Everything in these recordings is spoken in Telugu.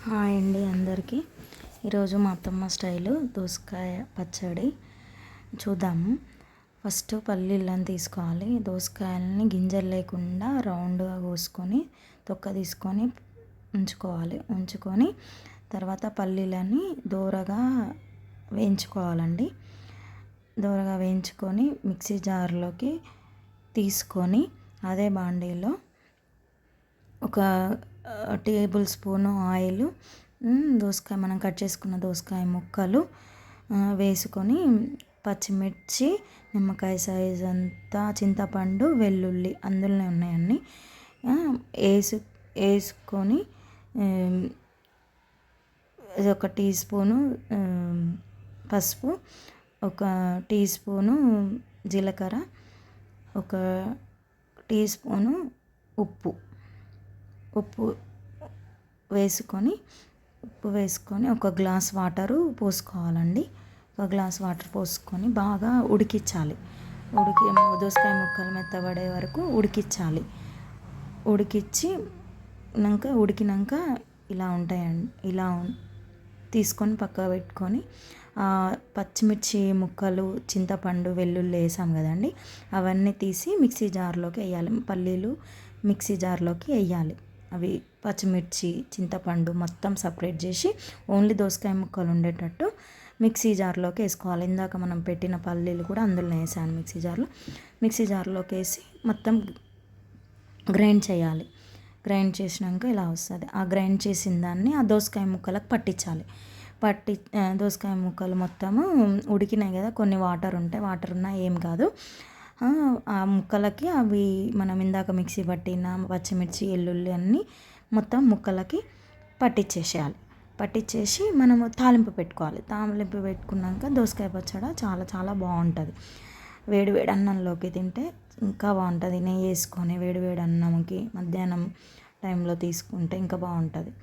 హాయ్ అండి అందరికీ. ఈరోజు మా అత్తమ్మ స్టైలు దోసకాయ పచ్చడి చూద్దాము. ఫస్ట్ పల్లీలను తీసుకోవాలి. దోసకాయలని గింజలు లేకుండా రౌండ్గా కోసుకొని తొక్క తీసుకొని ఉంచుకొని తర్వాత పల్లీలని దోరగా వేయించుకోవాలండి. దోరగా వేయించుకొని మిక్సీ జార్లోకి తీసుకొని అదే బాండీలో ఒక టేబుల్ స్పూను ఆయిల్, దోసకాయ మనం కట్ చేసుకున్న దోసకాయ ముక్కలు వేసుకొని పచ్చిమిర్చి, నిమ్మకాయ సైజ్ అంతా చింతపండు, వెల్లుల్లి అందులోనే ఉన్నాయండి వేసుకొని ఒక టీ స్పూను పసుపు, ఒక టీ స్పూను జీలకర్ర, ఒక టీ స్పూను ఉప్పు వేసుకొని ఒక గ్లాస్ వాటరు పోసుకోవాలండి. ఒక గ్లాస్ వాటర్ పోసుకొని బాగా ఉడికించాలి. దోసకాయ ముక్కలు మెత్తబడే వరకు ఉడికించాలి. ఉడికినాక ఇలా ఉంటాయండి. ఇలా తీసుకొని పక్కకు పెట్టుకొని పచ్చిమిర్చి ముక్కలు, చింతపండు, వెల్లుల్లి వేసాం కదండి, అవన్నీ తీసి మిక్సీ జార్లోకి వేయాలి. పల్లీలు మిక్సీ జార్లోకి వేయాలి. అవి పచ్చిమిర్చి, చింతపండు మొత్తం సపరేట్ చేసి ఓన్లీ దోసకాయ ముక్కలు ఉండేటట్టు మిక్సీ జార్లోకి వేసుకోవాలి. ఇందాక మనం పెట్టిన పల్లీలు కూడా అందులో వేసాను మిక్సీ జార్లోకి వేసి మొత్తం గ్రైండ్ చేయాలి. గ్రైండ్ చేసినాక ఇలా వస్తుంది. ఆ గ్రైండ్ చేసిన దాన్ని ఆ దోసకాయ ముక్కలకు పట్టించాలి. దోసకాయ ముక్కలు మొత్తము ఉడికినాయి కదా, కొన్ని వాటర్ ఉన్నా ఏం కాదు. ఆ ముక్కలకి అవి మనం ఇందాక మిక్సీ పట్టిన పచ్చిమిర్చి, వెల్లుల్లి అన్నీ మొత్తం ముక్కలకి పట్టించేసి మనము తాలింపు పెట్టుకున్నాక దోసకాయ పచ్చడి చాలా చాలా బాగుంటుంది. వేడి వేడి అన్నంలోకి తింటే ఇంకా బాగుంటుంది. నెయ్యి వేసుకొని వేడి వేడి అన్నంకి మధ్యాహ్నం టైంలో తీసుకుంటే ఇంకా బాగుంటుంది.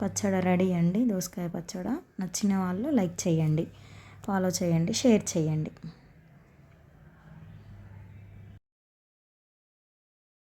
పచ్చడి రెడీ అండి, దోసకాయ పచ్చడి. నచ్చిన వాళ్ళు లైక్ చేయండి, ఫాలో చేయండి, షేర్ చేయండి.